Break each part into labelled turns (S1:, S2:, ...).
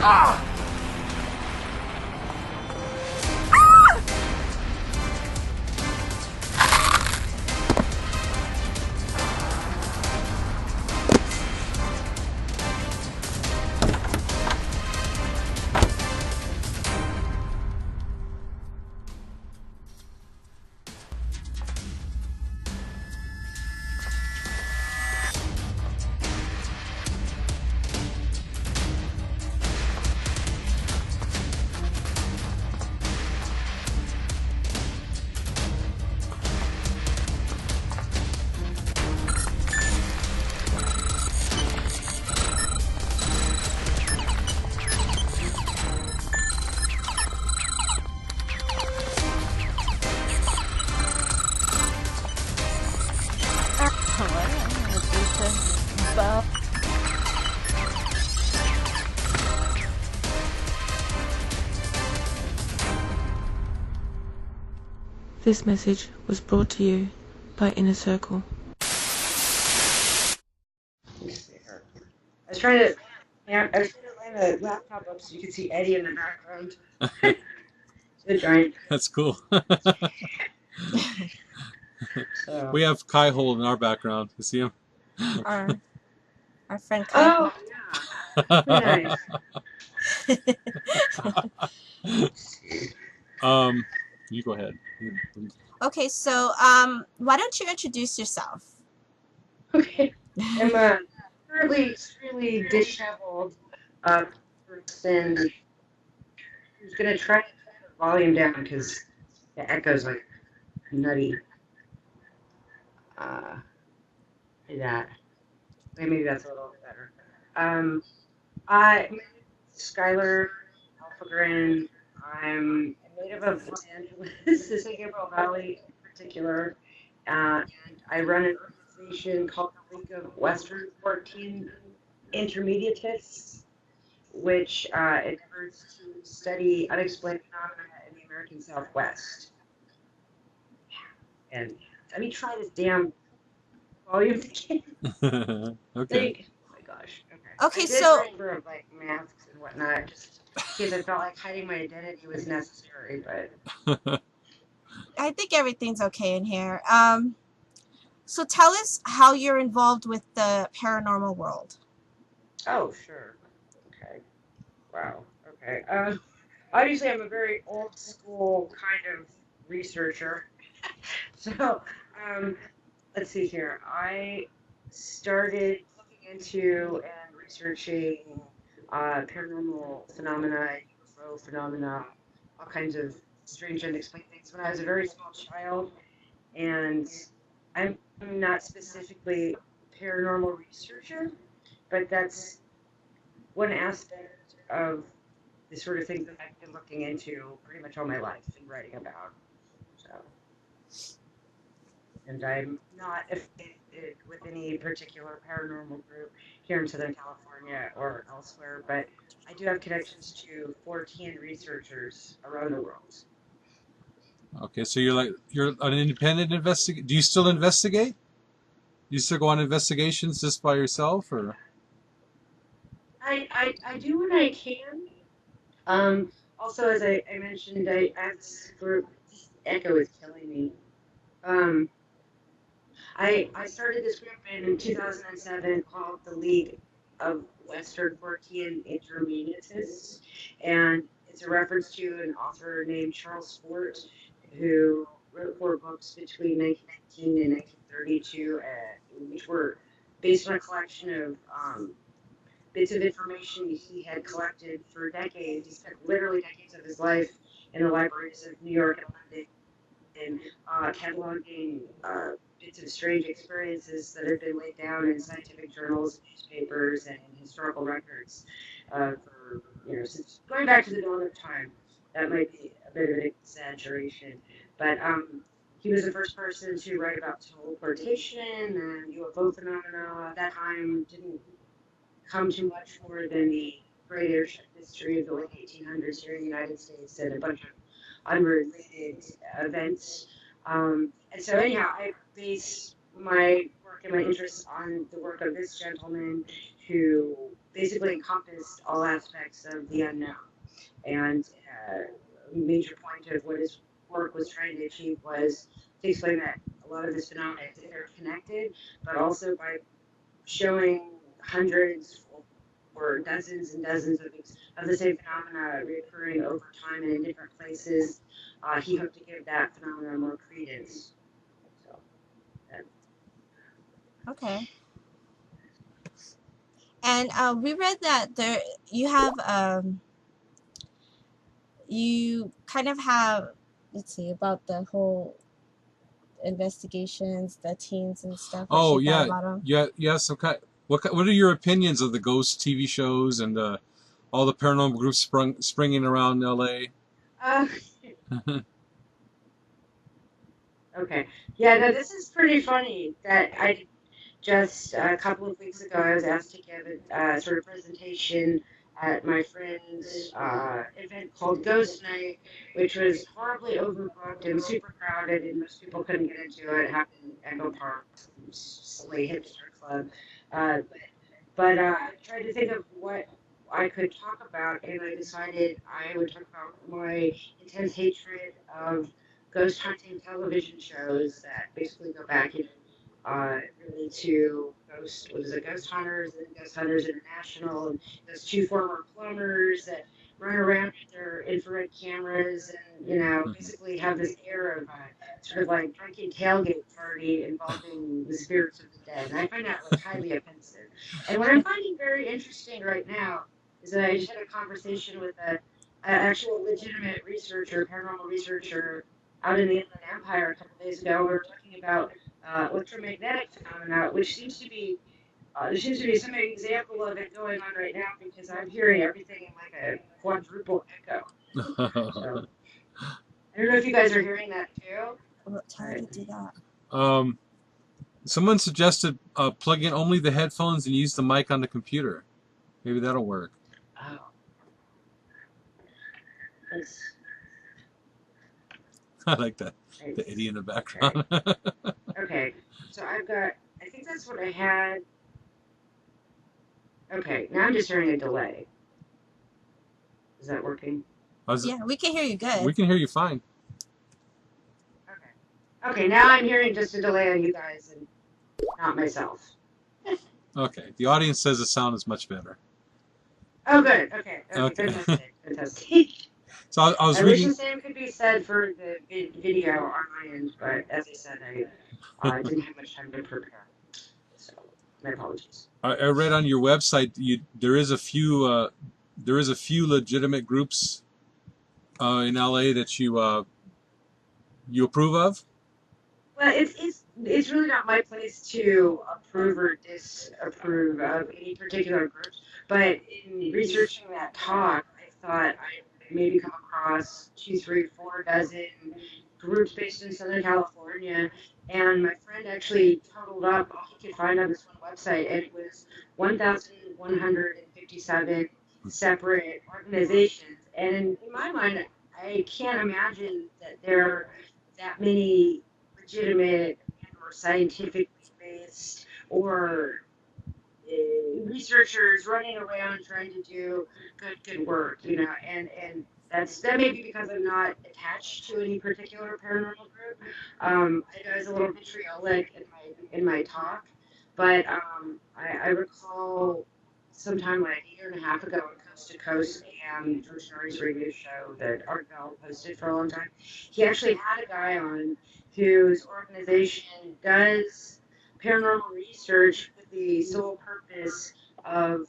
S1: Ah!
S2: This message was brought to you by Innercircle.
S3: I was trying to line the laptop up so you could see Eddie in the background. The giant.
S4: That's cool.
S3: So.
S4: We have Kai Hole in our background. You see him?
S5: Our friend Kai.
S3: Oh, yeah.
S4: Nice. You go ahead.
S5: Okay, so why don't you introduce yourself?
S3: Okay. I'm currently extremely disheveled person who's going to try to keep the volume down because the echo's like nutty. That. Maybe that's a little better. I'm Skylaire Alfvegren. I'm a native of Los Angeles, the San Gabriel Valley in particular, and I run an organization called the League of Western 14 Intermediatists, which endeavors to study unexplained phenomena in the American Southwest. And let me try this damn volume again.
S4: Okay.
S3: Oh my gosh.
S5: Okay,
S3: I did
S5: so
S3: a number of like masks and whatnot, just because I felt like hiding my identity was necessary. But
S5: I think everything's okay in here. So tell us how you're involved with the paranormal world.
S3: oh sure, okay, wow, okay. Obviously, I'm a very old school kind of researcher. So, let's see here. I started looking into and researching paranormal phenomena, UFO phenomena, all kinds of strange unexplained things when I was a very small child. And I'm not specifically a paranormal researcher, but that's one aspect of the sort of things that I've been looking into pretty much all my life and writing about. So, and I'm not affiliated with any particular paranormal group here in Southern California or elsewhere, but I do have connections to 14 researchers around the world.
S4: Okay, so you're an independent investigator. Do you still investigate? Do you still go on investigations just by yourself, or?
S3: I do when I can. Also, as I mentioned, I have this group. This echo is killing me. I started this group in 2007 called the League of Western 14 Intermediatists, and it's a reference to an author named Charles Sport, who wrote 4 books between 1919 and 1932, which were based on a collection of bits of information he had collected for decades. He spent literally decades of his life in the libraries of New York and London and cataloging bits of strange experiences that have been laid down in scientific journals, newspapers, and historical records for, since going back to the dawn of time. That might be a bit of an exaggeration, but he was the first person to write about teleportation and UFO phenomena. At that time, didn't come to much more than the great airship history of the late 1800s here in the United States and a bunch of unrelated events. And so anyhow, I base my work and my interests on the work of this gentleman who basically encompassed all aspects of the unknown. And a major point of what his work was trying to achieve was to explain that a lot of this phenomena is interconnected, but also by showing hundreds or dozens and dozens of the same phenomena recurring over time and in different places, he hoped to give that phenomenon more credence. So,
S5: Okay. And we read that you have you kind of have, let's see, about the whole investigations, the teens and stuff.
S4: Oh
S5: What you thought
S4: yeah,
S5: about them?
S4: yeah. Some kind. What are your opinions of the ghost TV shows and all the paranormal groups springing around L.A.?
S3: uh, okay. Yeah, no, this is pretty funny that I just a couple of weeks ago I was asked to give a sort of presentation at my friend's event called Ghost Night, which was horribly overbooked and super crowded, and most people couldn't get into it. It happened in Echo Park, some silly hipster club. Uh, but I tried to think of what I could talk about, and I decided I would talk about my intense hatred of ghost hunting television shows that basically go back really to Ghost Hunters and Ghost Hunters International, and those two former plumbers that run around with their infrared cameras and basically have this air of sort of like drunken tailgate party involving the spirits of the dead, and I find that like highly offensive. And what I'm finding very interesting right now is that I just had a conversation with a actual legitimate researcher, paranormal researcher, out in the Inland Empire a couple days ago. We were talking about electromagnetic phenomena, which seems to be there seems to be some example of it going on right now because I'm hearing everything in like a quadruple echo. So I don't know if you guys are hearing that too.
S5: Tell her to do that.
S4: Someone suggested plug in only the headphones and use the mic on the computer. Maybe that'll work.
S3: Oh.
S4: I like that. The Eddie in the background.
S3: Okay. So I think that's what I had. Okay, now I'm just hearing a delay. Is that working?
S5: Yeah, we can hear you good.
S4: We can hear you fine.
S3: Okay, now I'm hearing just a delay on you guys and not myself.
S4: Okay, the audience says the sound is much better.
S3: Oh, good. Okay. Fantastic.
S4: So I was
S3: I
S4: reading.
S3: wish the same could be said for the video on my end, but as I said, I didn't have much time to prepare. So my apologies.
S4: I read on your website there is a few legitimate groups in LA that you approve of.
S3: Well, it's really not my place to approve or disapprove of any particular groups, but in researching that talk, I thought I'd maybe come across 2, 3, 4 dozen groups based in Southern California, and my friend actually totaled up all he could find on this one website, and it was 1,157 separate organizations. And in my mind, I can't imagine that there are that many legitimate or scientifically based or researchers running around trying to do good work, and that may be because I'm not attached to any particular paranormal group. I know I was a little vitriolic in my talk, but I recall sometime like a year and a half ago on Coast to Coast and George Norrie's radio show that Art Bell hosted for a long time. He actually had a guy on whose organization does paranormal research with the sole purpose of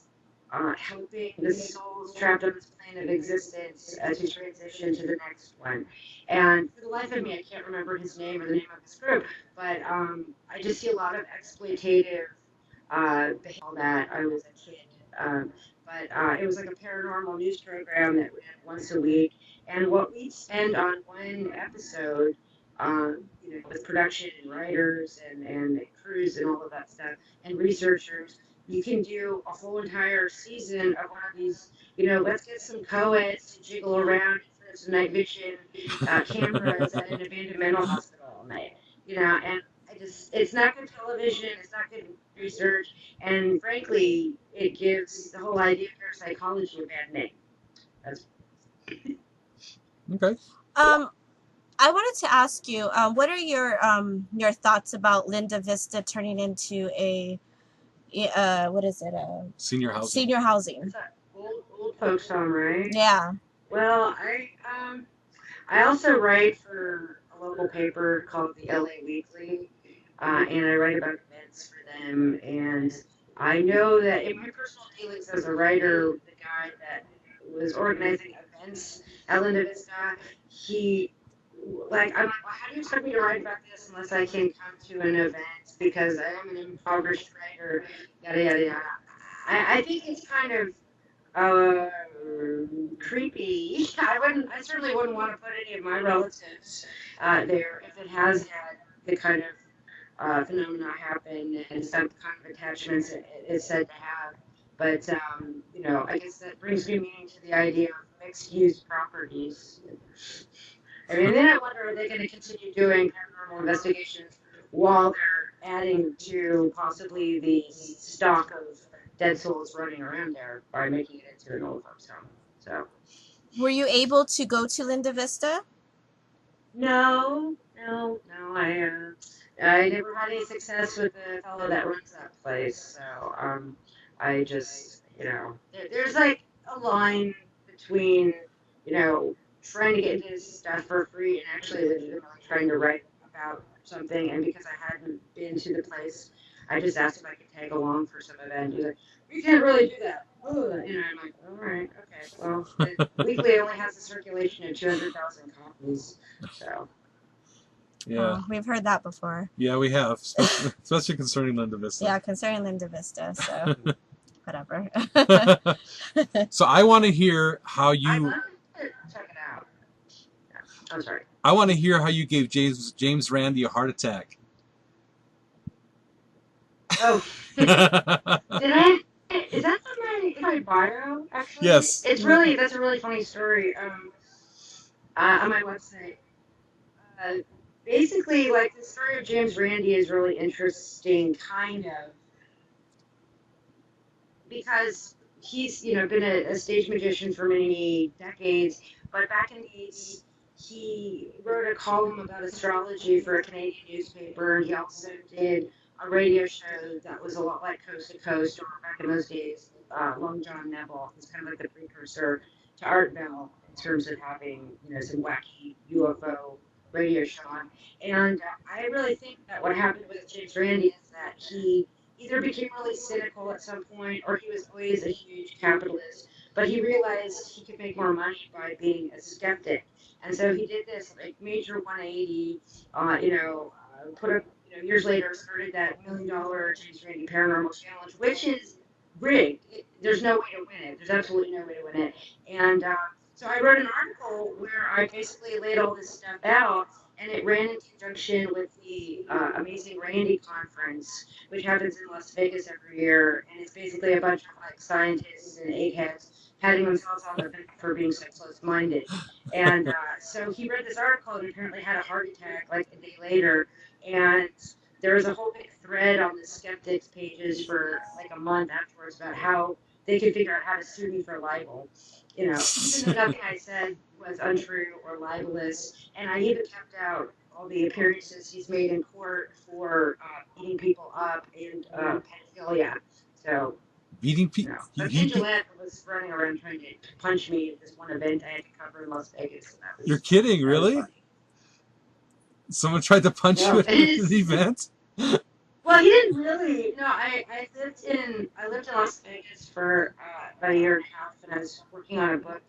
S3: helping the souls trapped on this plane of existence to transition to the next one. And for the life of me, I can't remember his name or the name of his group, but I just see a lot of exploitative behavior that I was a kid. But it was like a paranormal news program that we had once a week. And what we'd spend on one episode, with production and writers and crews and all of that stuff, and researchers, you can do a whole entire season of one of these, let's get some co-eds to jiggle around in front of some night vision cameras at an abandoned mental hospital all night, and it's not good television, it's not good research, and frankly, it gives the whole idea of parapsychology a bad name. That's
S4: Okay.
S5: I wanted to ask you, what are your thoughts about Linda Vista turning into a what is it?
S4: Senior housing.
S5: Senior housing.
S3: it's that old folks home, right?
S5: Yeah.
S3: Well, I also write for a local paper called the LA Weekly, and I write about events for them. And I know that in my personal dealings as a writer, the guy that was organizing events at Linda Vista, he, I'm like, well, how do you expect me to write about this unless I can come to an event because I am an impoverished writer, yada, yada, yada. I think it's kind of uh, creepy. I certainly wouldn't want to put any of my relatives there if it has had the kind of phenomena happen and some kind of attachments it is said to have. But I guess that brings new meaning to the idea of mixed-use properties. I mean, then I wonder, are they going to continue doing paranormal investigations while they're adding to possibly the stock of dead souls running around there by making it into an old folks home? So,
S5: Were you able to go to Linda Vista?
S3: no. I never had any success with the fellow that runs that place. So, I just, there's like a line between, trying to get into this stuff for free and actually legitimately trying to write about something. And because I hadn't been to the place, I just asked if I could tag along for some event. He's like, "We can't really do that." Oh, I'm like, "All right, okay. Well, the weekly only has a circulation of 200,000 copies, so."
S4: Yeah.
S5: Oh, we've heard that before.
S4: Yeah, we have, especially concerning Linda Vista.
S5: Yeah, concerning Linda Vista. So whatever.
S4: So I want to hear how
S3: I'd
S4: you.
S3: love to check it out. Yeah, I'm sorry.
S4: I want to hear how you gave James Randi a heart attack.
S3: Oh, did I? Is that in my bio? Actually,
S4: Yes.
S3: that's a really funny story. On my website, basically, like the story of James Randi is really interesting, kind of, because he's been a stage magician for many decades, but back in the 80s, he wrote a column about astrology for a Canadian newspaper, and he also did a radio show that was a lot like Coast to Coast, or back in those days, Long John Neville was kind of like the precursor to Art Bell in terms of having some wacky UFO radio show on. And I really think that what happened with James Randi is that he either became really cynical at some point or he was always a huge capitalist, but he realized he could make more money by being a skeptic. And so he did this like major 180, put up, years later started that $1 million James Randi Paranormal Challenge, which is rigged. There's no way to win it. There's absolutely no way to win it. And so I wrote an article where I basically laid all this stuff out, and it ran in conjunction with the Amazing Randy Conference, which happens in Las Vegas every year, and it's basically a bunch of like scientists and eggheads patting themselves on the back for being so close-minded. And so he read this article and apparently had a heart attack like a day later, and there was a whole big thread on the skeptics pages for like a month afterwards about how they could figure out how to sue me for libel. Even though nothing I said was untrue or libelous, and I even kept out all the appearances he's made in court for beating people up and pedophilia. So,
S4: Beating people.
S3: But Gillette was running around trying to punch me at this one event I had to cover in Las Vegas. And
S4: You're kidding, really? Someone tried to punch you at the event?
S3: Well, he didn't really. No, I lived in Las Vegas for about a year and a half, and I was working on a book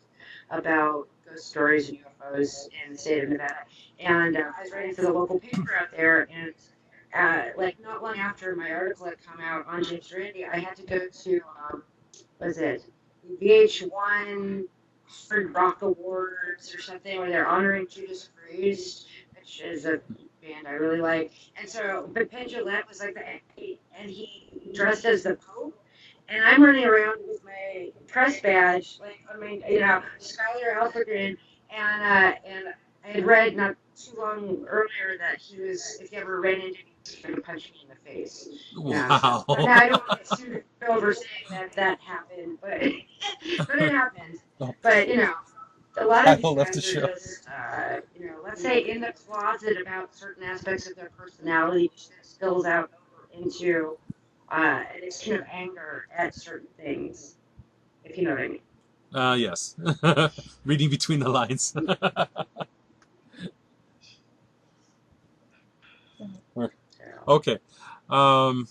S3: about ghost stories and UFOs in the state of Nevada. And I was writing for the local paper out there, and like not long after my article had come out on James Randi, I had to go to was it VH1 Hard Rock Awards or something, where they're honoring Judas Priest, which is a band I really like. And so, but Penn Jillette was like and he dressed as the Pope. And I'm running around with my press badge, like, Skylaire Alfvegren, and I had read, not too long earlier that he was, if he ever ran into me, he was going to punch me in the face. So,
S4: Wow.
S3: but now I don't want to get sued over saying that happened, but but it happened. But a lot of
S4: I
S3: these
S4: will love to
S3: guys are
S4: show.
S3: just, let's say in the closet about certain aspects of their personality, which then spills out over into an extreme of anger at certain things, if you know what I mean.
S4: Yes. Reading between the lines.
S3: So,
S4: Okay. Um,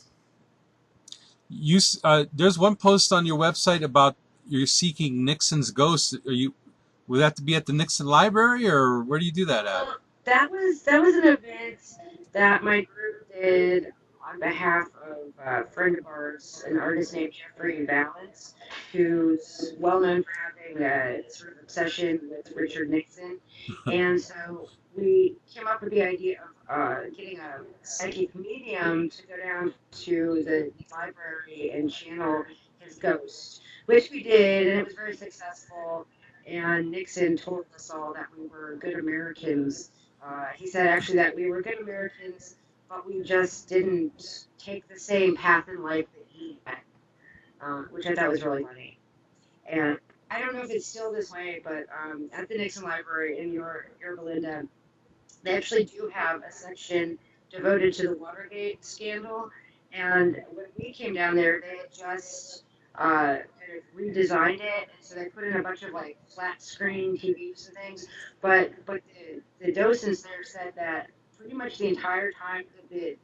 S4: there's one post on your website about you're seeking Nixon's ghost. Would that be at the Nixon Library, or where do you do that at?
S3: well, that was an event that my group did on behalf of a friend of ours, an artist named Jeffrey Valance, who's well known for having a sort of obsession with Richard Nixon, and so we came up with the idea of getting a psychic medium to go down to the library and channel his ghost, which we did, and it was very successful. And Nixon told us all that we were good Americans. He said actually that we were good Americans, but we just didn't take the same path in life that he had, which I thought was really funny. And I don't know if it's still this way, but at the Nixon Library in your Belinda, they actually do have a section devoted to the Watergate scandal. And when we came down there, they had just kind of redesigned it, and so they put in a bunch of like flat screen TVs and things. But the docents there said that pretty much the entire time that the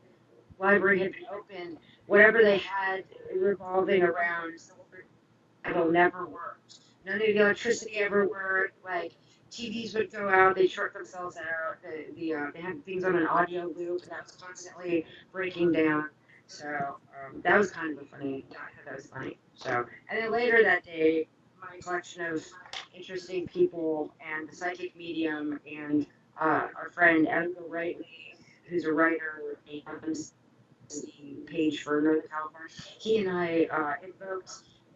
S3: library had been open, whatever they had revolving around silver it'll never worked. None of the electricity ever worked. Like TVs would go out, they short themselves out. They had things on an audio loop, and that was constantly breaking down. So that was kind of a funny. I thought that was funny. So and then later that day, my collection of interesting people and the psychic medium and our friend Edgar Wrightley, who's a writer and the page for Northern California. He and I invoked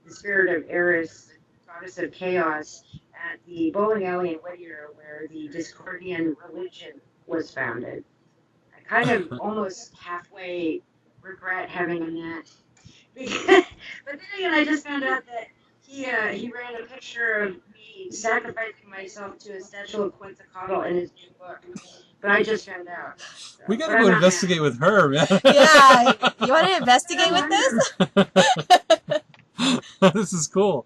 S3: the spirit of Eris, the goddess of chaos, at the bowling alley in Whittier, where the Discordian religion was founded. I kind of almost halfway regret having done that. But then again, I just found out that he ran a picture of me sacrificing myself to a statue of Quetzalcoatl in his new book. But I just found out. So,
S4: We gotta
S3: but
S4: go
S3: I'm not mad.
S4: investigate with her, man.
S5: Yeah, you want to investigate with this?
S4: This is cool.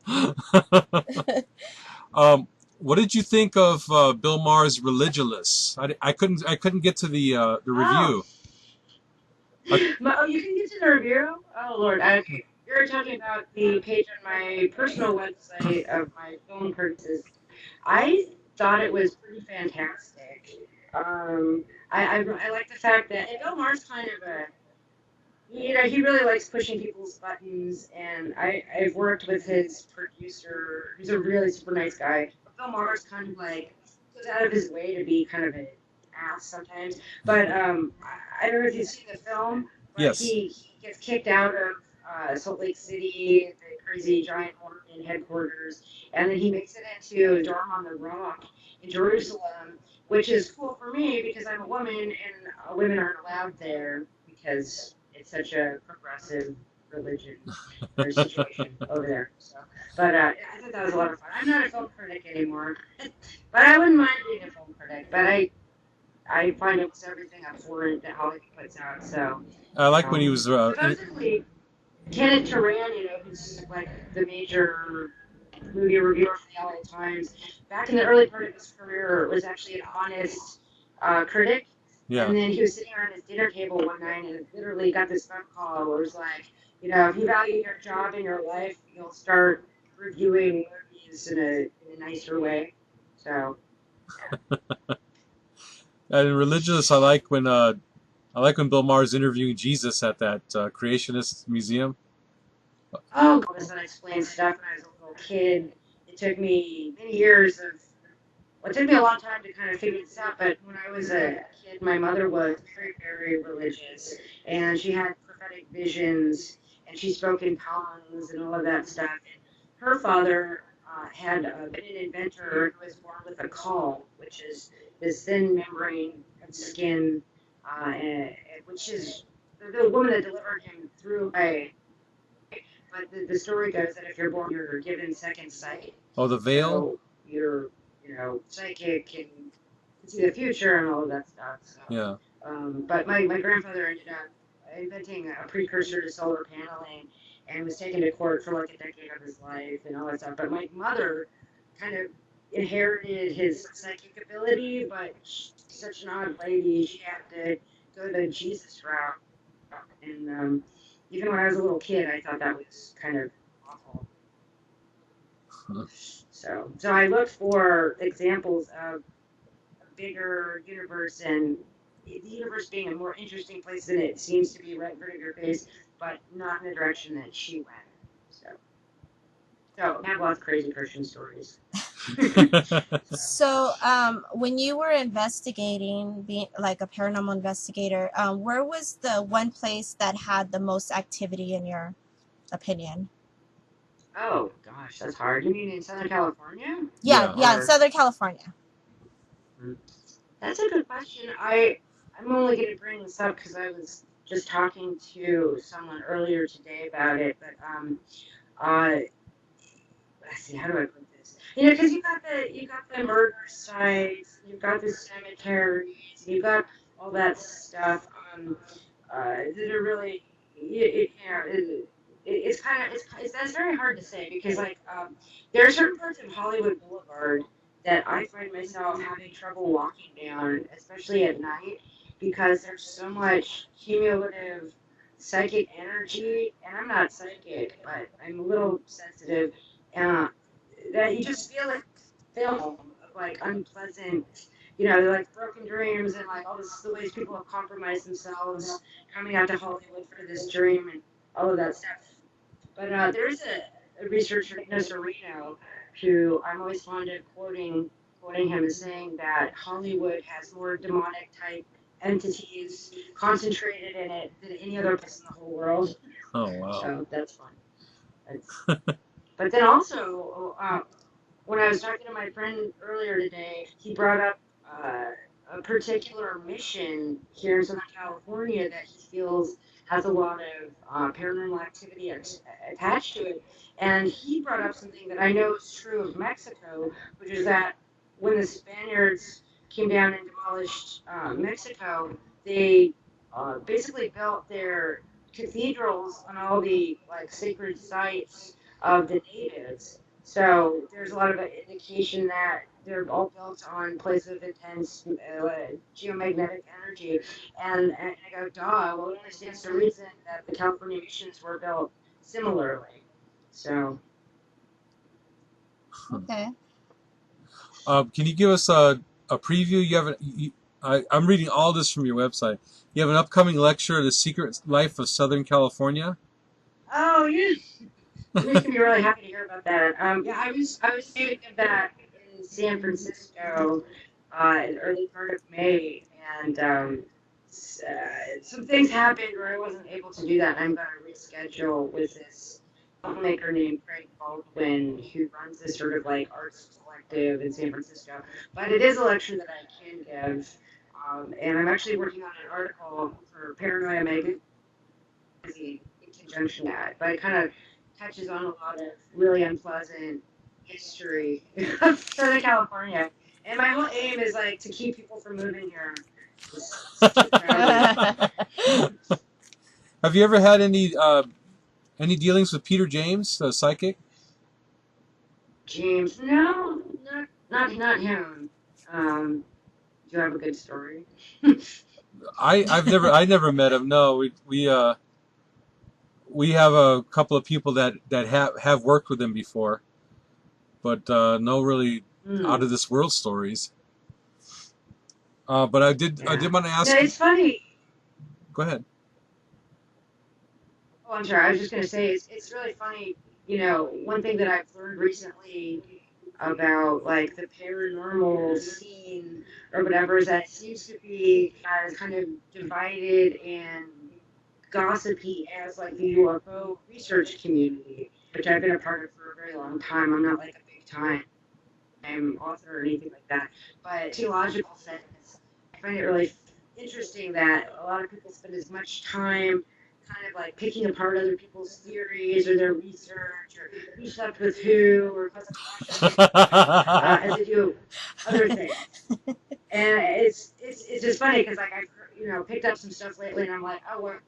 S4: What did you think of Bill Maher's Religulous? I couldn't get to the
S3: Oh,
S4: review. I,
S3: oh, you can get to the review. Oh Lord, okay. You're talking about the page on my personal website of my film purchases. I thought it was pretty fantastic. I like the fact that and Bill Maher's kind of a he really likes pushing people's buttons, and I've worked with his producer. He's a really super nice guy. But Bill Maher's kind of like goes out of his way to be kind of an ass sometimes. But I don't know if you've seen the film, but
S4: yes.
S3: he gets kicked out of Salt Lake City, the crazy giant Mormon headquarters, and then he makes it into Dorm on the Rock in Jerusalem, which is cool for me because I'm a woman and women aren't allowed there because it's such a progressive religion or situation over there. So, but I thought that was a lot of fun. I'm not a film critic anymore, but I wouldn't mind being a film critic. But I find almost everything abhorrent that Hollywood puts out. So,
S4: I like when he was.
S3: supposedly Kenneth Turan, who's like the major movie reviewer for the LA Times, back in the early part of his career was actually an honest critic.
S4: Yeah.
S3: And then he was sitting around his dinner table one night and literally got this phone call where it was like, if you value your job and your life, you'll start reviewing movies in a nicer way. So.
S4: And Religious, I like when Bill Maher's interviewing Jesus at that creationist museum.
S3: Oh, God, that explains stuff when I was a little kid. It took me many years well, it took me a long time to kind of figure this out, but when I was a kid, my mother was very, very religious, and she had prophetic visions, and she spoke in tongues and all of that stuff. And her father had been an inventor who was born with a caul, which is this thin membrane of skin, which is the woman that delivered him through a. But the story goes that if you're born, you're given second sight.
S4: Oh, the veil?
S3: So you're, psychic and can see the future and all of that stuff. So,
S4: Yeah.
S3: but my grandfather ended up inventing a precursor to solar paneling and was taken to court for like a decade of his life and all that stuff. But my mother kind of inherited his psychic ability, but she's such an odd lady. She had to go the Jesus route. And even when I was a little kid, I thought that was kind of awful.
S4: Huh.
S3: So I looked for examples of a bigger universe and the universe being a more interesting place than it seems to be right in front of your face, but not in the direction that she went. So I have lots of crazy Christian stories.
S5: So, when you were investigating, being like a paranormal investigator, where was the one place that had the most activity in your opinion?
S3: Oh gosh, that's hard. You mean in Southern California?
S5: Yeah, in Southern California.
S3: That's a good question. I'm only going to bring this up because I was just talking to someone earlier today about it. But let's see, how do I put this? Because you got the murder sites, you've got the cemeteries, you've got all that stuff that are really, it's kind of it's that's very hard to say because like there are certain parts of Hollywood Boulevard that I find myself having trouble walking down, especially at night, because there's so much cumulative psychic energy, and I'm not psychic, but I'm a little sensitive, uh, that you just feel like film of like unpleasant, like broken dreams and like all this, the ways people have compromised themselves coming out to Hollywood for this dream and all of that stuff. But there's a researcher, Serino, who I'm always fond of quoting him as saying that Hollywood has more demonic type entities concentrated in it than any other place in the whole world.
S4: Oh, wow.
S3: So that's fun. But then also, when I was talking to my friend earlier today, he brought up a particular mission here in Southern California that he feels has a lot of paranormal activity attached to it. And he brought up something that I know is true of Mexico, which is that when the Spaniards came down and demolished Mexico, they basically built their cathedrals on all the like sacred sites of the natives. So there's a lot of indication that they're all built on places of intense geomagnetic energy. And I go, duh, well, it only stands to reason that the California missions were built similarly. So.
S5: Okay.
S4: Can you give us a preview? I'm reading all this from your website. You have an upcoming lecture, The Secret Life of Southern California?
S3: Oh, yeah. It makes me really happy to hear about that. Yeah, I was speaking of that in San Francisco in the early part of May, and some things happened where I wasn't able to do that. And I'm going to reschedule with this filmmaker named Craig Baldwin, who runs this sort of like arts collective in San Francisco. But it is a lecture that I can give, and I'm actually working on an article for Paranoia Magazine in conjunction with that. But it kind of touches on a lot of really unpleasant history of Southern California. And my whole aim is like to keep people from moving here.
S4: Have you ever had any dealings with Peter James, the psychic?
S3: James, no, not him. Do you have a good story?
S4: I never met him. No, we have a couple of people that have worked with him before, but no really out of this world stories. But I did want to ask.
S3: No, it's funny.
S4: Go ahead.
S3: Oh, I'm sorry. I was just going to say it's really funny. One thing that I've learned recently about like the paranormal scene or whatever is that it seems to be as kind of divided and gossipy as like the UFO research community, which I've been a part of for a very long time. I'm not like a big time author or anything like that, but theological sense, I find it really interesting that a lot of people spend as much time kind of like picking apart other people's theories or their research or who slept with who or causing crushes as they do other things. And it's just funny because like I've picked up some stuff lately and I'm like, oh wow,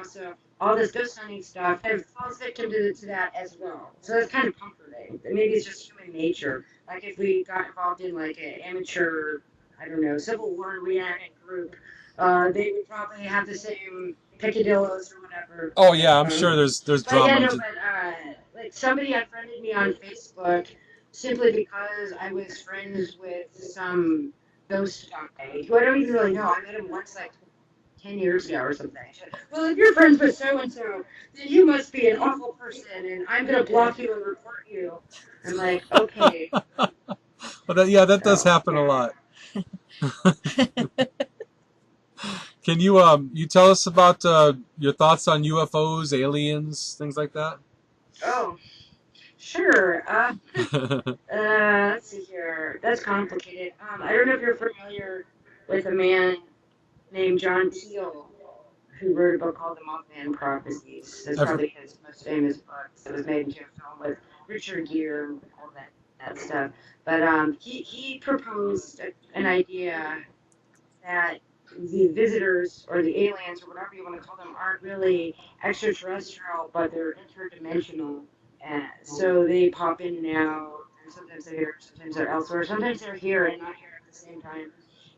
S3: so all this ghost hunting stuff kind of falls victim to that as well. So that's kind of comforting. Maybe it's just human nature. Like if we got involved in like an amateur, I don't know, Civil War reenactment group, they would probably have the same peccadillos or whatever.
S4: Oh yeah, I'm sure there's
S3: But yeah,
S4: drama.
S3: no, but like somebody unfriended me on Facebook simply because I was friends with some ghost guy who I don't even really know. I met him once like 10 years ago or something. Well, if you're friends with so and so, then you must be an awful person, and I'm gonna block you and report you. I'm like, okay.
S4: But that does
S3: So,
S4: happen a
S3: yeah.
S4: lot. Can you tell us about your thoughts on UFOs, aliens, things like that?
S3: Oh, sure. Let's see here. That's complicated. I don't know if you're familiar with a man named John Teal who wrote a book called The Mothman Prophecies. That's
S4: I've,
S3: probably his most famous book. It was made into a film with Richard Gere and all that stuff. But he proposed an idea that the visitors or the aliens or whatever you want to call them aren't really extraterrestrial, but they're interdimensional. And so they pop in and out, and sometimes they're here, sometimes they're elsewhere, sometimes they're here and not here at the same time.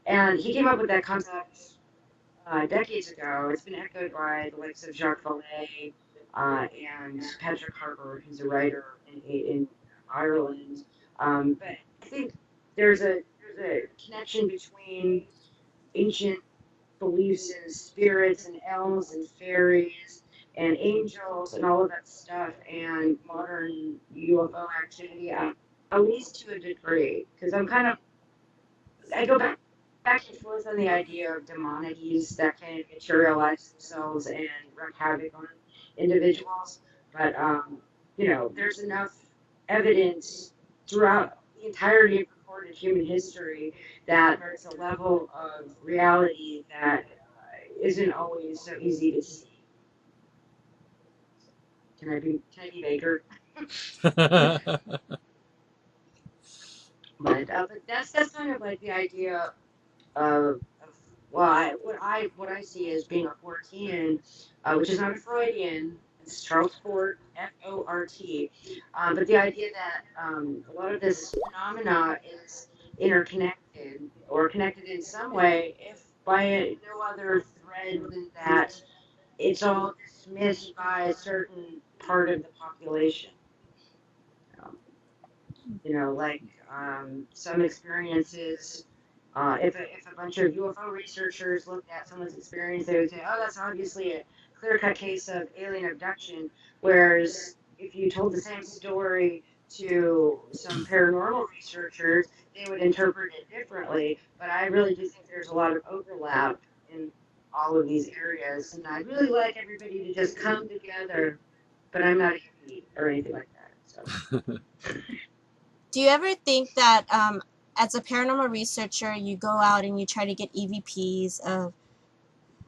S3: And he came up with that concept decades ago. It's been echoed by the likes of Jacques Vallée and Patrick Harbour, who's a writer in Ireland. But I think there's a connection between ancient beliefs in spirits and elves and fairies and angels and all of that stuff and modern UFO activity, at least to a degree. Because I go back and forth on the idea of demonities that can materialize themselves and wreak havoc on individuals. But there's enough evidence throughout the entirety of recorded human history that there's a level of reality that isn't always so easy to see. Can I be vaguer? But that's kind of like the idea of what I see as being a Fortean, which is not a Freudian. It's Charles Fort, Fort. But the idea that a lot of this phenomena is interconnected or connected in some way, if by no other thread than that, it's all dismissed by a certain part of the population. Um, like some experiences. If a bunch of UFO researchers looked at someone's experience, they would say, "Oh, that's obviously a clear-cut case of alien abduction." Whereas if you told the same story to some paranormal researchers, they would interpret it differently. But I really do think there's a lot of overlap in all of these areas, and I'd really like everybody to just come together. But I'm not a hippie or anything like that. So.
S5: Do you ever think that as a paranormal researcher, you go out and you try to get EVPs of,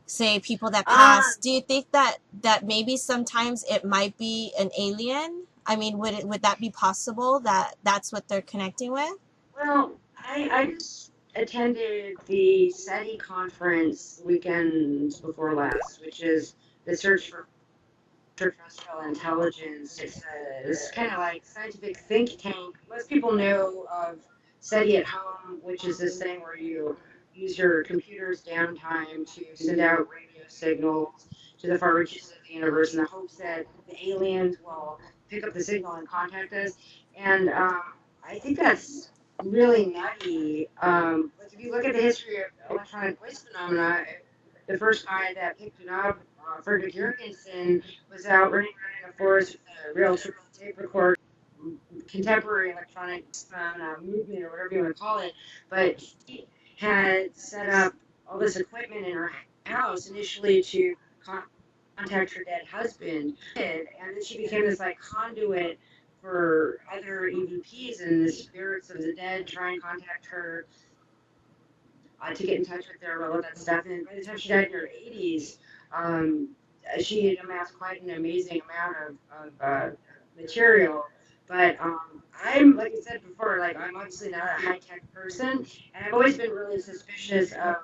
S5: say, people that passed? Do you think that maybe sometimes it might be an alien? I mean, would that be possible that that's what they're connecting with?
S3: Well, I just attended the SETI conference weekend before last, which is the Search for Extraterrestrial Intelligence. It's kind of like scientific think tank. Most people know of SETI at home, which is this thing where you use your computer's downtime to send out radio signals to the far reaches of the universe in the hopes that the aliens will pick up the signal and contact us. And I think that's really nutty. Like if you look at the history of electronic voice phenomena, the first guy that picked it up, Frederick Jurgensen, was out running around in a forest with a real tape recorder, contemporary electronic movement or whatever you want to call it. But he had set up all this equipment in her house initially to contact her dead husband, and then she became this like conduit for other EVPs and the spirits of the dead, try and contact her to get in touch with her about all that stuff. And by the time she died in her 80s, um, she had amassed quite an amazing amount of material. But I'm, like I said before, like I'm obviously not a high tech person, and I've always been really suspicious of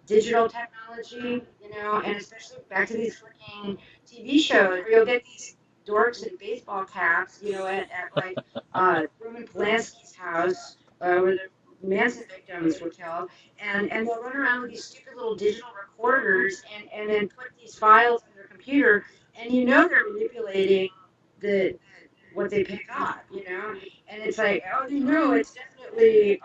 S3: digital technology, you know, and especially back to these freaking TV shows where you'll get these dorks in baseball caps, you know, at like Roman Polanski's house where the Manson victims were killed, and they'll run around with these stupid little digital recorders and then put these files in their computer, and you know they're manipulating the what they pick up, you know, and it's like, oh, you know, it's definitely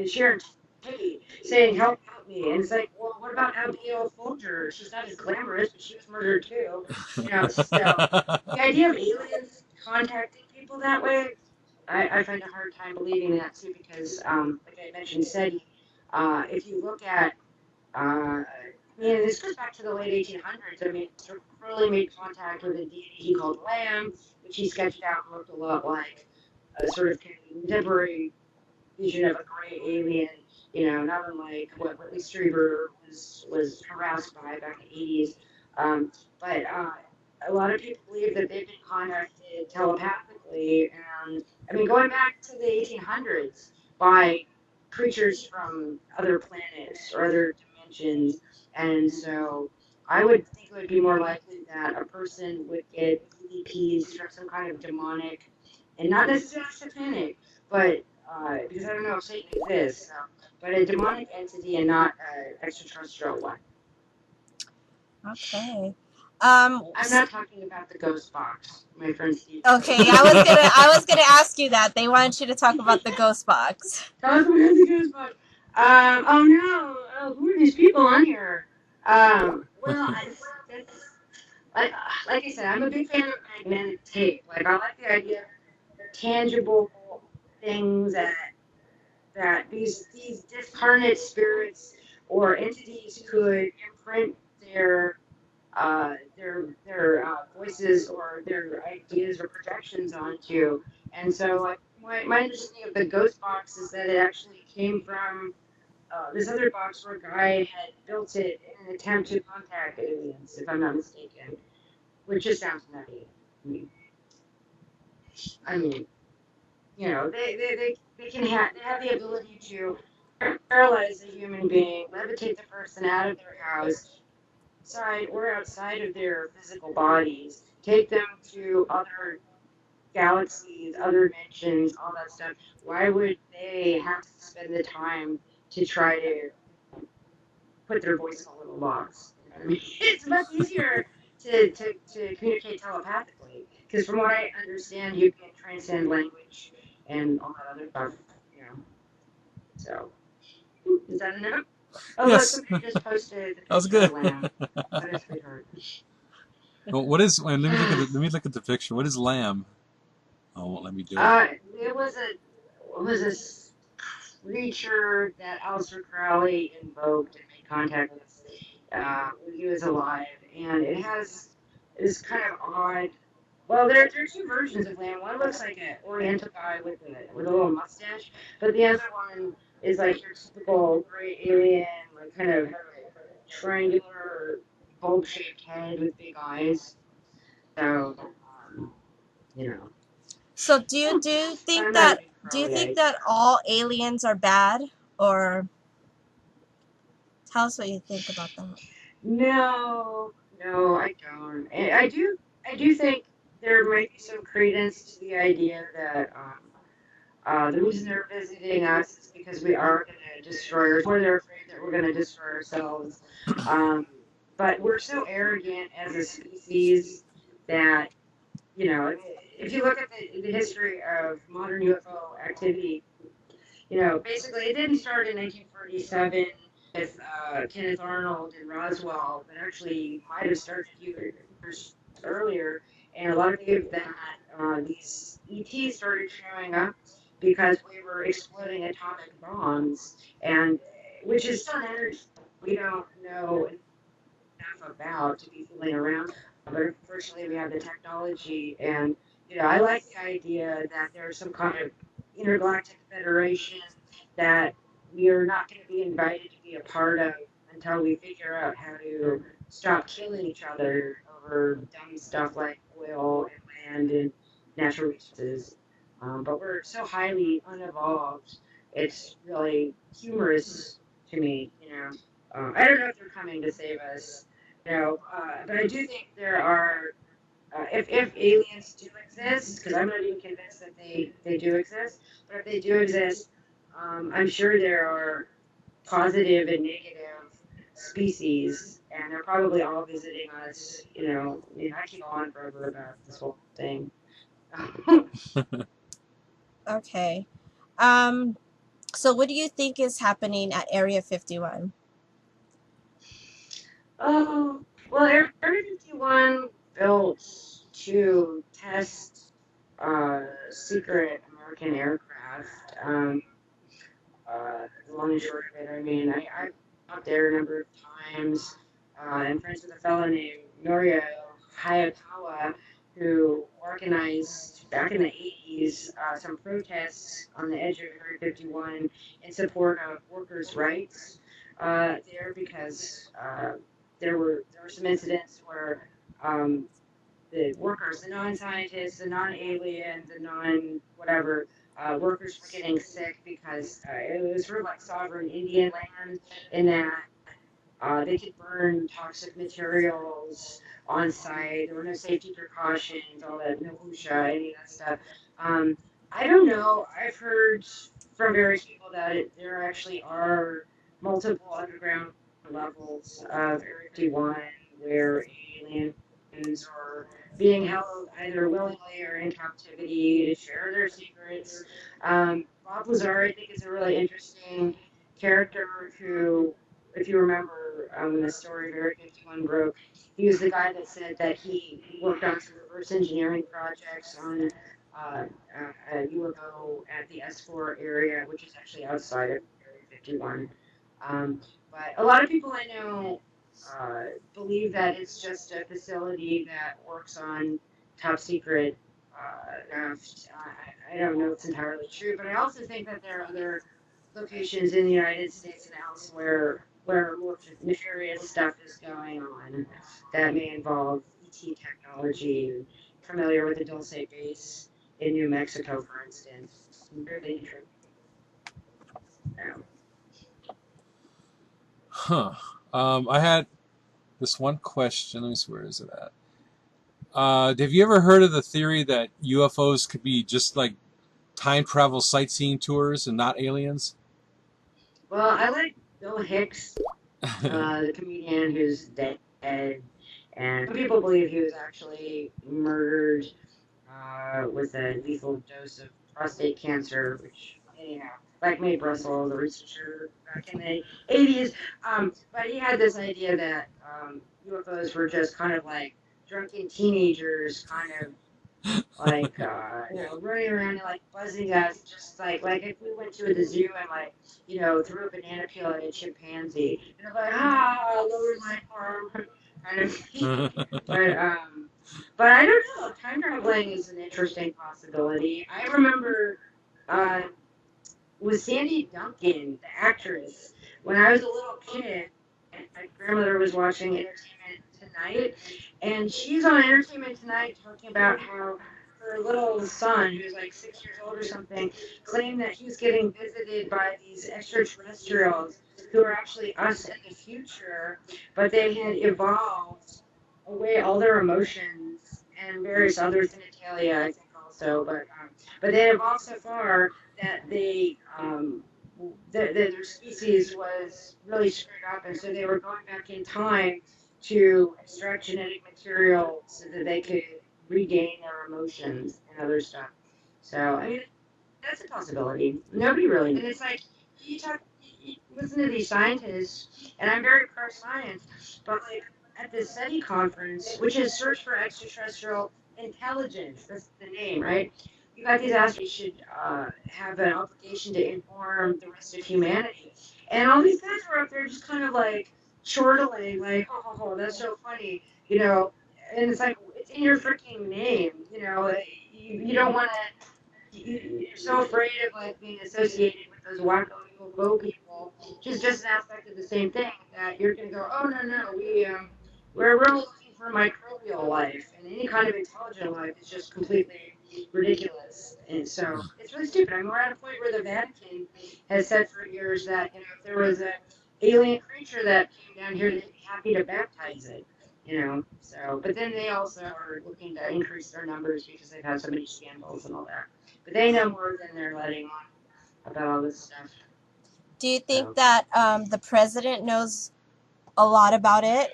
S3: Sharon Tate saying help me, and it's like, well, what about Abigail Folger? She's not as glamorous, but she was murdered too, you know. So the idea of aliens contacting people that way, I find a hard time believing that too, because like I mentioned, SETI, if you look at this goes back to the late 1800s. I mean, Crowley made contact with a deity he called Lamb, which he sketched out and looked a lot like a sort of contemporary vision of a gray alien, you know, not unlike what Whitley Strieber was harassed by back in the 80s. But a lot of people believe that they've been contacted telepathically, and I mean, going back to the 1800s by creatures from other planets or other dimensions, and so I would think it would be more likely that a person would get EVPs from some kind of demonic, and not necessarily satanic, but because I don't know if Satan exists, but a demonic entity and not an extraterrestrial one.
S5: Okay.
S3: I'm not talking about the ghost box, my friend Steve.
S5: Okay, I was gonna ask you that. They want you to talk about the ghost box.
S3: Tell us about the ghost box. Oh no, who are these people on here? Well, it's like I said, I'm a big fan of magnetic tape. Like I like the idea of tangible things that these discarnate spirits or entities could imprint their voices or their ideas or projections onto. And so, like my understanding of the ghost box is that it actually came from this other box where a guy had built it in an attempt to contact aliens, if I'm not mistaken, which just sounds nutty. I mean, you know, they can they have the ability to paralyze a human being, levitate the person out of their house, inside or outside of their physical bodies, take them to other galaxies, other dimensions, all that stuff. Why would they have to spend the time to try to put their voice in a little box? You know what I mean? It's much easier to communicate telepathically, because from what I understand, you can transcend language and all that other stuff, you know. So, is that enough? Oh, look,
S4: Yes.
S3: somebody just posted the
S4: That was
S3: picture
S4: good.
S3: of Lamb. What a sweetheart.
S4: Well, what is? Let me look at the picture. What is lamb? Oh, won't let me do it.
S3: It was a creature that Aleister Crowley invoked and made contact with when he was alive, and it has this kind of odd. Well, there are two versions of Lamb. One looks like an Oriental guy with a little mustache, but the other one is like your typical gray alien, like kind of triangular, bulb-shaped head with big eyes. So, you know.
S5: So do you think
S3: I'm not a
S5: that
S3: big Crowleyite.
S5: all aliens are bad, or tell us what you think about that?
S3: No, no, I don't. I do think there might be some credence to the idea that the reason they're visiting us is because we are going to destroy ourselves, or they're afraid that we're going to destroy ourselves. Um, but we're so arrogant as a species that, you know, if you look at the history of modern UFO activity, you know, basically it didn't start in 1947 with Kenneth Arnold and Roswell, but actually might have started years earlier. And a lot of believe that these ETs started showing up because we were exploding atomic bombs, and which is still an energy we don't know enough about to be fooling around. But unfortunately, we have the technology and I like the idea that there's some kind of intergalactic federation that we are not going to be invited to be a part of until we figure out how to stop killing each other over dumb stuff like oil and land and natural resources. But we're so highly unevolved, it's really humorous to me, I don't know if they're coming to save us, but I do think there are if aliens do exist, because I'm not even convinced that they do exist, but if they do exist, I'm sure there are positive and negative species, and they're probably all visiting us. I can go on forever about this whole thing.
S5: Okay. So what do you think is happening at Area 51?
S3: Oh, well, Area 51 built to test secret American aircraft. The long and short of it, I mean, I've been out there a number of times. I'm friends with a fellow named Norio Hayakawa who organized back in the 80s some protests on the edge of Area 51 in support of workers' rights there because there were some incidents where the workers, the non-scientists, the non-alien, the non-whatever, workers were getting sick because it was sort of like sovereign Indian land in that they could burn toxic materials on site. There were no safety precautions, all that, no OSHA, any of that stuff. Um, I don't know. I've heard from various people that there actually are multiple underground levels of Area 51 where aliens are being held either willingly or in captivity to share their secrets. Bob Lazar, I think, is a really interesting character who, if you remember when the story of Area 51 broke, he was the guy that said that he worked on some reverse engineering projects on a UFO at the S4 area, which is actually outside of Area 51. Um, but a lot of people I know believe that it's just a facility that works on top secret craft. I don't know if it's entirely true, but I also think that there are other locations in the United States and elsewhere where more nefarious stuff is going on that may involve ET technology. Familiar with the Dulce base in New Mexico, for instance. Really interesting.
S4: Huh. I had this one question. Let me see, where is it at? Have you ever heard of the theory that UFOs could be just like time travel sightseeing tours and not aliens?
S3: Well, I like Bill Hicks, the comedian who's dead, and some people believe he was actually murdered with a lethal dose of prostate cancer, which, anyhow, like Mae Brussel, the researcher back in the 80s. But he had this idea that UFOs were just kind of like drunken teenagers, kind of like running around and like buzzing us, just like if we went to the zoo and like threw a banana peel at a chimpanzee, and they're like lower life form kind of thing. But I don't know. Time traveling is an interesting possibility. I remember uh, with Sandy Duncan, the actress, when I was a little kid, my grandmother was watching Entertainment Tonight, and she's on Entertainment Tonight talking about how her little son, who's like 6 years old or something, claimed that he was getting visited by these extraterrestrials who are actually us in the future, but they had evolved away all their emotions and various other genitalia, I think also, but they evolved so far that their species was really screwed up, and so they were going back in time to extract genetic material so that they could regain their emotions and other stuff. So I mean, that's a possibility. Nobody really, and it's like you listen to these scientists, and I'm very pro science, but like at the SETI conference, which is Search for Extraterrestrial Intelligence, that's the name, right? You got these astronauts should have an obligation to inform the rest of humanity, and all these guys were up there just kind of like chortling, like, oh, that's so funny, and it's like it's in your freaking name, you don't want to. You're so afraid of like being associated with those wacko UFO people. Just an aspect of the same thing that you're gonna go, oh no, we're really looking for microbial life, and any kind of intelligent life is just completely ridiculous. And so it's really stupid. I mean, we're at a point where the Vatican has said for years that if there was a alien creature that came down here, they'd be happy to baptize it. So but then they also are looking to increase their numbers because they've had so many scandals and all that. But they know more than they're letting on about all this stuff.
S5: Do you think
S3: So.
S5: that the president knows a lot about it?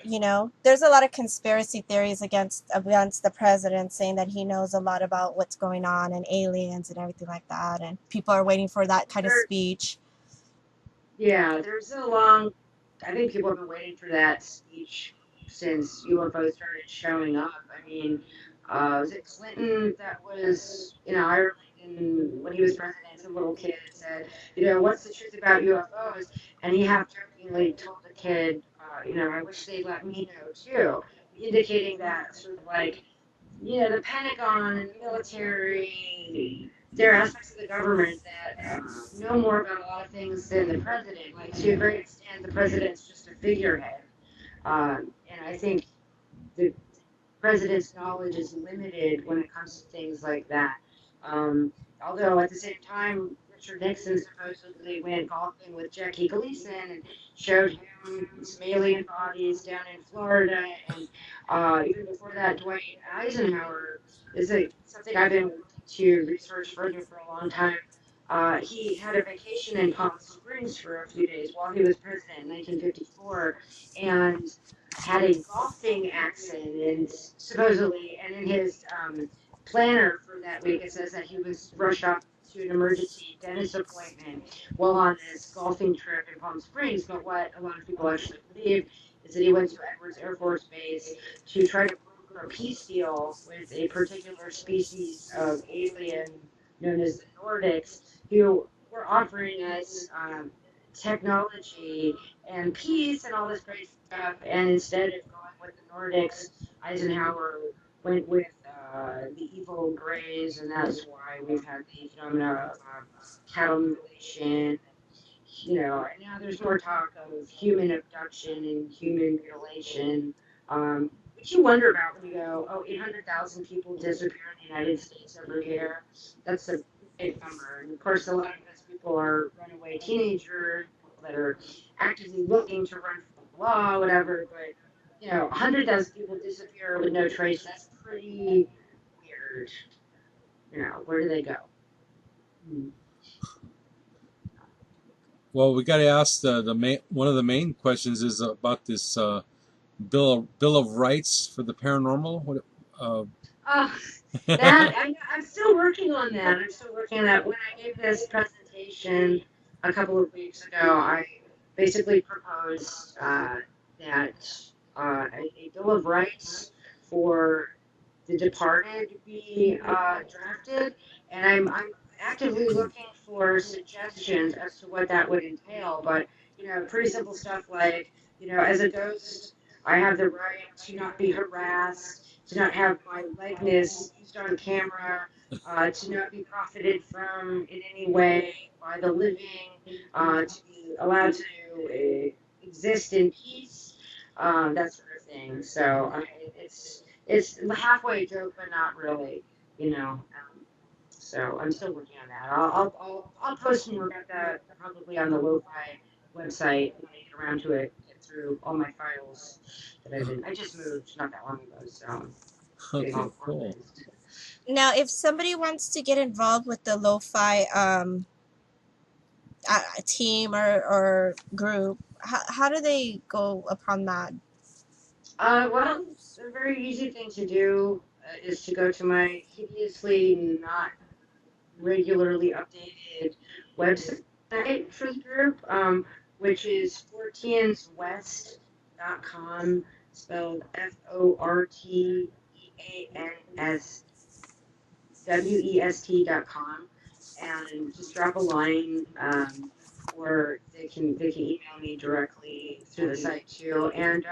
S5: There's a lot of conspiracy theories against the president, saying that he knows a lot about what's going on and aliens and everything like that, and people are waiting for that kind of speech.
S3: Yeah, there's a long. I think people have been waiting for that speech since UFOs started showing up. I mean, was it Clinton that was in Ireland when he was president? Some little kid said, what's the truth about UFOs? And he half jokingly told the kid, I wish they'd let me know too, indicating that sort of like, the Pentagon and the military, there are aspects of the government that know more about a lot of things than the president. Like, to a great extent, the president's just a figurehead. And I think the president's knowledge is limited when it comes to things like that. Um, Although at the same time, Richard Nixon supposedly went golfing with Jackie Gleason and showed him some alien bodies down in Florida, and even before that, Dwight Eisenhower is something I've been wanting to research further for a long time. He had a vacation in Palm Springs for a few days while he was president in 1954, and had a golfing accident, and supposedly, and in his planner for that week, it says that he was rushed off to an emergency dentist appointment while on this golfing trip in Palm Springs. But what a lot of people actually believe is that he went to Edwards Air Force Base to try to broker a peace deal with a particular species of alien known as the Nordics, who were offering us technology and peace and all this great stuff. And instead of going with the Nordics, Eisenhower went with the evil Greys, and that's why we've had the phenomena of cattle mutilation. And now there's more talk of human abduction and human mutilation, which you wonder about when you go, oh, 800,000 people disappear in the United States every year. That's a big number. And of course, a lot of those people are runaway teenagers, people that are actively looking to run from the law, whatever. But 100,000 people disappear with no trace. That's pretty weird. Where do they go?
S4: Well, we got to ask the main one of the main questions is about this bill of rights for the paranormal. What?
S3: I'm still working on that. I'm still working on that. When I gave this presentation a couple of weeks ago, I basically proposed that a Bill of Rights for the departed be drafted, and I'm actively looking for suggestions as to what that would entail. But pretty simple stuff like, as a ghost, I have the right to not be harassed, to not have my likeness used on camera, to not be profited from in any way by the living, to be allowed to exist in peace, that sort of thing. So it's halfway a joke, but not really, so I'm still working on that. I'll post more about that probably on the Lo-Fi website when I get around to it. Get through all my files that I just moved not that long ago, so getting
S4: Okay,
S3: all
S4: cool.
S3: organized.
S5: Now, if somebody wants to get involved with the lo-fi team or group, how do they go upon that?
S3: Well, a very easy thing to do is to go to my hideously not regularly updated website for the group, which is forteanswest.com, spelled FORTEANSWEST.com, and just drop a line, or they can email me directly through the site too. And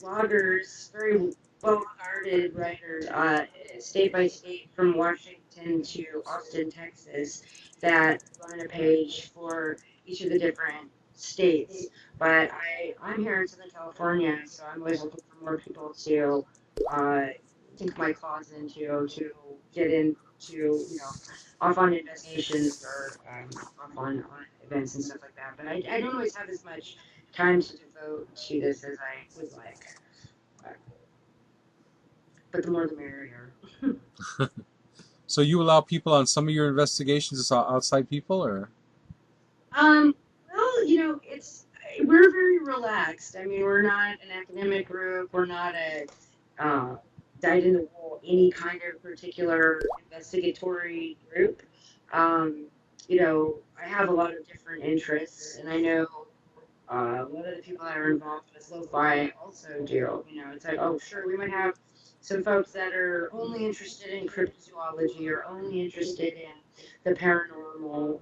S3: bloggers, very well-regarded writers, state by state, from Washington to Austin, Texas, that run a page for each of the different states. But I'm here in Southern California, so I'm always looking for more people to uh, sink my claws into, to get into, off on investigations or off on events and stuff like that. But I don't always have as much time to devote to this as I would like. But the more the merrier.
S4: So you allow people on some of your investigations as outside people, or?
S3: Well, we're very relaxed. I mean, we're not an academic group. We're not a dyed in the wool any kind of particular investigatory group. Um, I have a lot of different interests, and I know a lot of the people that are involved with lo-fi also do. It's like, oh, sure, we might have some folks that are only interested in cryptozoology or only interested in the paranormal.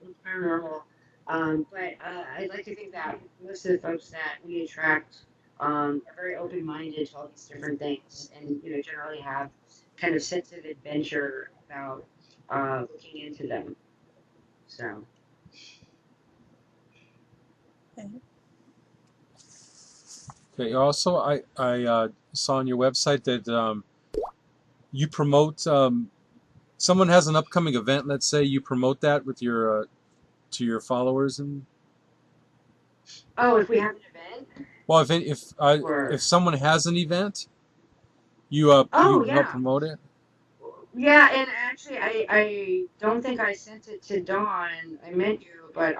S3: But I'd like to think that most of the folks that we attract are very open-minded to all these different things, and generally have kind of sense of adventure about looking into them. So.
S5: Okay.
S4: Okay. Also, I saw on your website that you promote. Someone has an upcoming event. Let's say you promote that with your to your followers and.
S3: Oh, if we have an event?
S4: Well,
S3: Or
S4: if someone has an event, you
S3: oh
S4: you help
S3: yeah,
S4: promote it.
S3: yeah. And actually, I don't think I sent it to Dawn. I meant you, but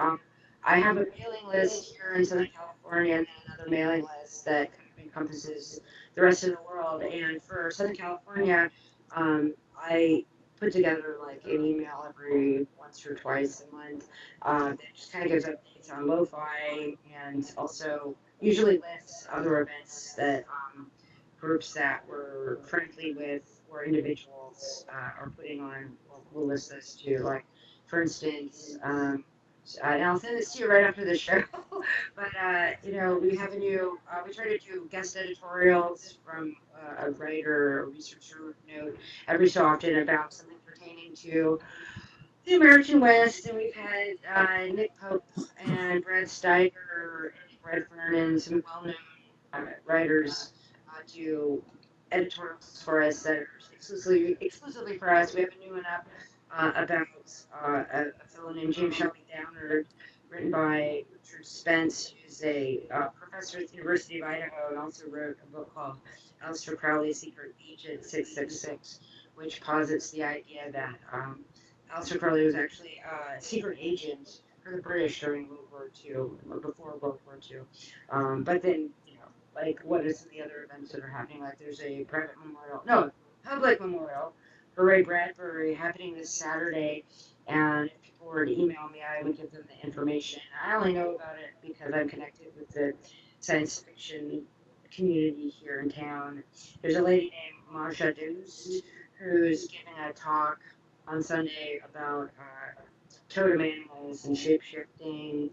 S3: I have a mailing list here in Southern California, and then another mailing list that kind of encompasses the rest of the world. And for Southern California, I put together like an email every once or twice a month that just kind of gives updates on lo-fi and also usually lists other events that groups that we're friendly with or individuals are putting on. We'll list those too. Like, for instance, and I'll send this to you right after the show. But we have a new. We try to do guest editorials from a writer or researcher note every so often about something pertaining to the American West, and we've had Nick Pope and Brad Steiger and Nick Redfern and some well-known writers do editorials for us that are exclusively for us. We have a new one up about a fellow named James Shelby Downard, written by Richard Spence, who's a professor at the University of Idaho, and also wrote a book called Aleister Crowley's Secret Agent 666, which posits the idea that Aleister Crowley was actually a secret agent for the British during World War II, or before World War II. But then, like, what are some of the other events that are happening? Like, there's a public memorial for Ray Bradbury happening this Saturday. And if people were to email me, I would give them the information. I only know about it because I'm connected with the science fiction community here in town. There's a lady named Marsha Deuce who's giving a talk on Sunday about totem animals and shape shifting.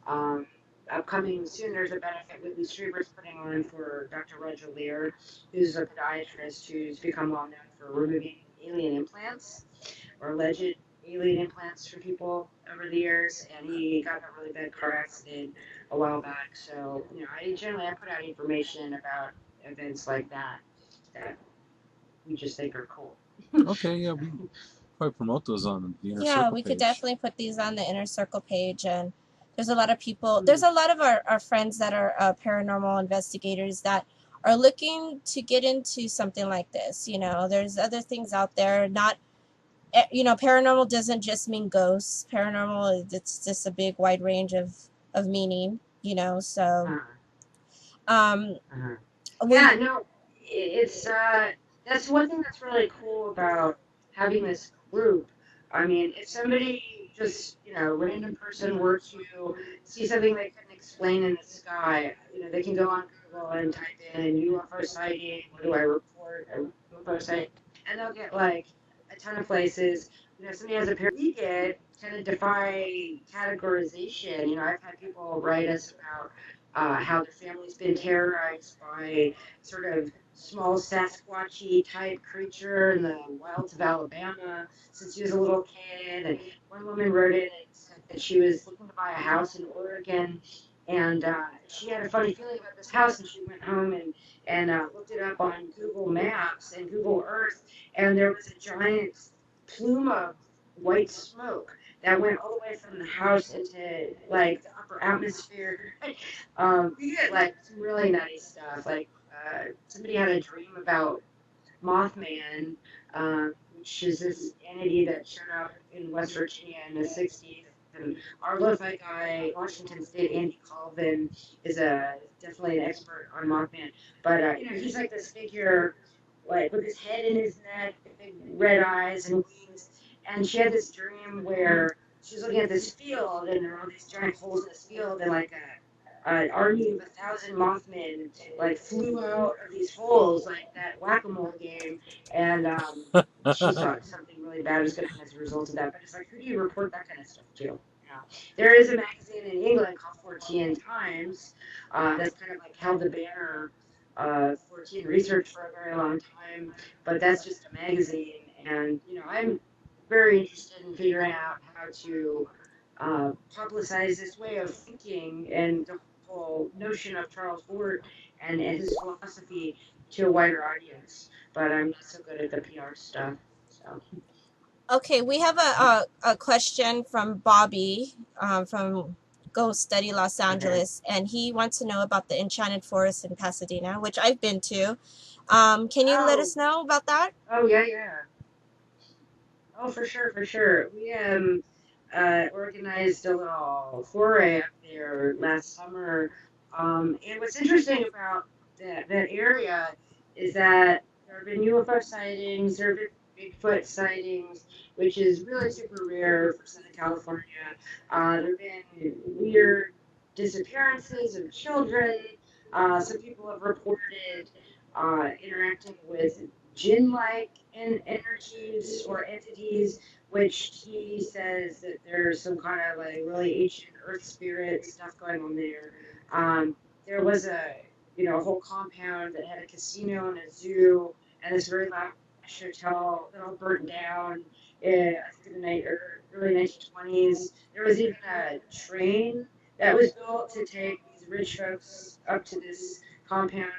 S3: Um, Upcoming soon, there's a benefit Whitley Strieber's putting on for Dr. Roger Lear, who's a podiatrist who's become well known for removing alien implants or alleged alien implants for people over the years. And he got in a really bad car accident a while back. So, I put out information about events like that that we just think are cool.
S4: Okay, yeah, we probably promote those on the Inner
S5: Yeah,
S4: Circle
S5: we could
S4: page.
S5: definitely put these on the Inner Circle page. And there's a lot of people, there's a lot of our friends that are paranormal investigators that are looking to get into something like this. There's other things out there. Not, paranormal doesn't just mean ghosts. Paranormal, it's just a big wide range of meaning, so um
S3: Yeah,
S5: we
S3: no, it's that's one thing that's really cool about having this group. I mean, if somebody just, random person were to see something they couldn't explain in the sky, they can go on Google and type in UFO sighting, what do I report, a UFO sighting, and they'll get like a ton of places. Somebody has a pair we get kind of defy categorization. I've had people write us about how their family's been terrorized by sort of small Sasquatchy type creature in the wilds of Alabama since he was a little kid. And one woman wrote in and said that she was looking to buy a house in Oregon, and she had a funny feeling about this house, and she went home and looked it up on Google Maps and Google Earth, and there was a giant plume of white smoke that went all the way from the house into like the upper atmosphere. We get like some really nutty stuff. Like somebody had a dream about Mothman, which is this entity that showed up in West Virginia in the 60s. And our lo-fi guy, Washington State, Andy Colvin, is definitely an expert on Mothman. But he's like this figure, like with his head in his neck, big red eyes and wings. And she had this dream where she was looking at this field, and there were all these giant holes in this field, and like an army of 1,000 Mothmen like flew out of these holes, like that whack-a-mole game, and she thought something really bad was going to happen as a result of that. But it's like, who do you report that kind of stuff to? There is a magazine in England called 14 Times that's kind of like held the banner 14 research for a very long time, but that's just a magazine. And I'm very interested in figuring out how to publicize this way of thinking and the whole notion of Charles Fort and his philosophy to a wider audience. But I'm not so good at the PR stuff. So.
S5: Okay, we have a question from Bobby from Go Study Los Angeles, and he wants to know about the Enchanted Forest in Pasadena, which I've been to. Can you let us know about that?
S3: Oh, yeah. Oh, for sure, for sure. We organized a little foray up there last summer. And what's interesting about that area is that there have been UFO sightings, there have been Bigfoot sightings, which is really super rare for Southern California. There have been weird disappearances of children. Some people have reported interacting with jinn-like energies or entities, which he says that there's some kind of like really ancient earth spirit stuff going on there. There was a whole compound that had a casino and a zoo and this very lavish hotel that all burnt down I think in the early 1920s. There was even a train that was built to take these rich folks up to this compound.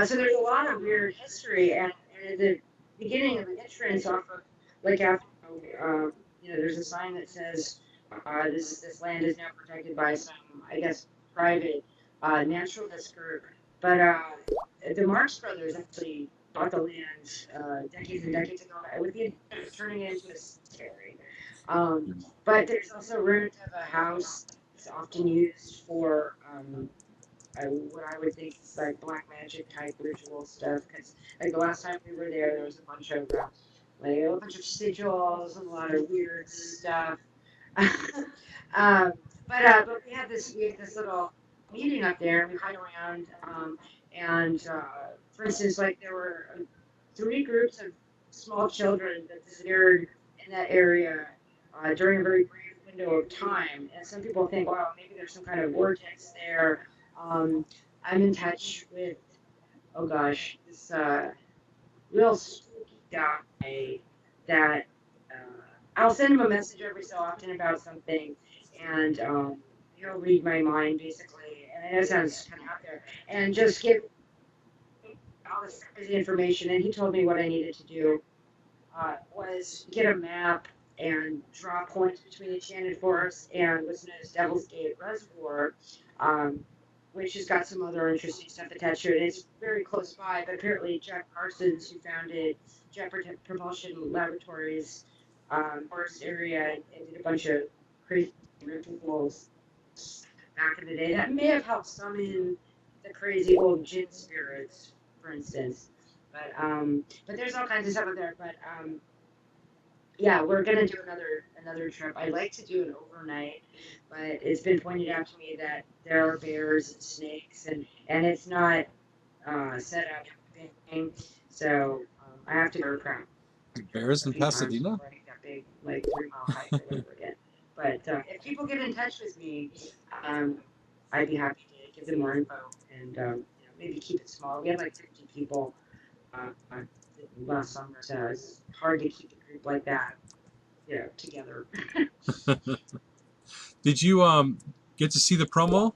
S3: So there's a lot of weird history, and at the beginning of the entrance off of Lake Avenue, there's a sign that says this land is now protected by some, I guess, private naturalist group. But the Marx Brothers actually bought the land decades and decades ago with the intent of turning it into a cemetery. But there's also ruins of a house that's often used for what I would think is like black magic type ritual stuff. Because like the last time we were there was a bunch of sigils and a lot of weird stuff. But we have this little meeting up there, and we hide around. For instance, like there were 3 groups of small children that disappeared in that area during a very brief window of time. And some people think, well, maybe there's some kind of vortex there. I'm in touch with, oh gosh, this real spooky guy that I'll send him a message every so often about something, and he'll read my mind basically. And I know it sounds kind of out there, and just give all this crazy information. And he told me what I needed to do was get a map and draw points between Enchanted Forest and what's known as Devil's Gate Reservoir, which has got some other interesting stuff attached to it. It's very close by, but apparently Jack Parsons, who founded Jet Propulsion Laboratories, forest area, and did a bunch of crazy rituals back in the day, that may have helped summon the crazy old jinn spirits, for instance. But there's all kinds of stuff out there. But yeah, we're gonna do another trip. I'd like to do an overnight, but it's been pointed out to me that there are bears and snakes, and it's not set up thing. So I have to go around
S4: Bears in Pasadena?
S3: that big like 3 mile hike all over again. But if people get in touch with me, I'd be happy to give them more info and maybe keep it small. We have like 50 people last summer. So it's hard to keep a group like that, together.
S4: Did you get to see the promo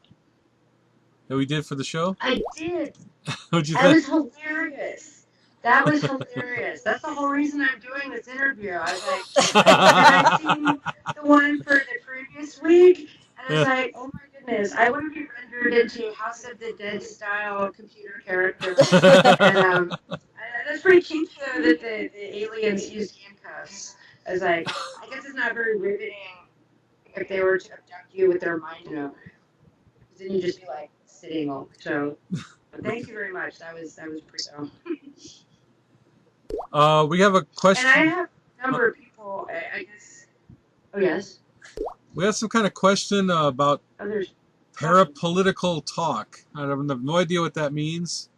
S4: that we did for the show?
S3: I did.
S4: What'd you
S3: That
S4: think?
S3: was hilarious. That was hilarious. That's the whole reason I'm doing this interview. I was like, had I seen the one for the previous week, and I was
S4: Yeah.
S3: like, oh my goodness, I want to be rendered into House of the Dead style computer character. And that's pretty kinky though that the aliens used handcuffs. I was like, I guess it's not very riveting if they were to abduct you with their mind, because then you just be like sitting all. So thank you very much. That was pretty. So.
S4: We have a
S3: And I
S4: question.
S3: have a number of people. I guess. Oh yes.
S4: We have some kind of question about
S3: Others.
S4: parapolitical talk. I have no idea what that means.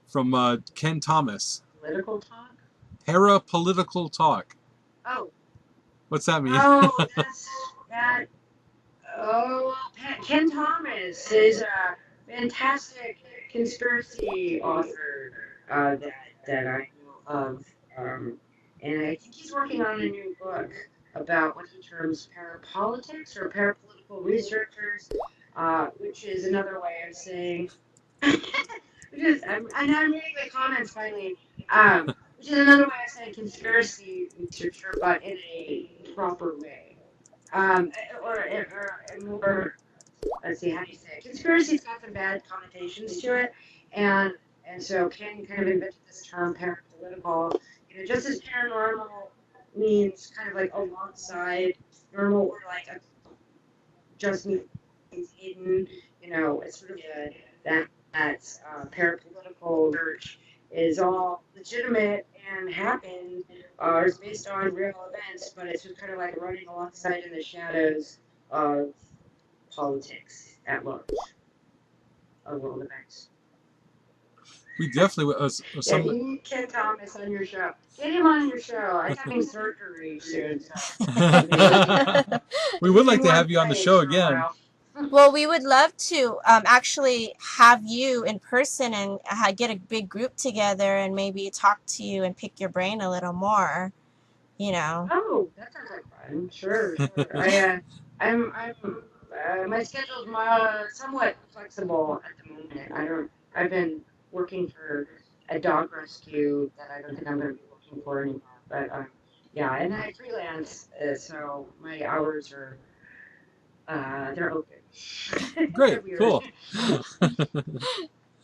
S4: From Ken Thomas.
S3: Political talk.
S4: Parapolitical talk.
S3: Oh.
S4: What's that mean?
S3: Oh, that's that. Oh, Ken Thomas is a fantastic conspiracy author that I know of, and I think he's working on a new book about what he terms parapolitics or parapolitical researchers, which is another way of saying. And I'm reading the comments finally, which is another way of saying conspiracy researcher, but in a proper way. Or more, let's see, how do you say it? Conspiracy's got some bad connotations to it, and so Ken kind of invented this term parapolitical. Just as paranormal means kind of like alongside normal, or like just means hidden. It's sort of that's parapolitical research is all legitimate and happened, or is based on real events, but it's just kind of like running alongside in the shadows of politics at large, of world events.
S4: We definitely
S3: Yeah, you need Ken Thomas on your show. Get him on your show. I'm having surgery soon, so
S4: we would like to have you on the show again.
S5: Well, we would love to actually have you in person and get a big group together and maybe talk to you and pick your brain a little more.
S3: Oh, that sounds like fun. Sure. I'm my schedule's somewhat flexible at the moment. I've been working for a dog rescue that I don't think I'm going to be working for anymore. But yeah, and I freelance, so my hours are they're open.
S4: Great, cool.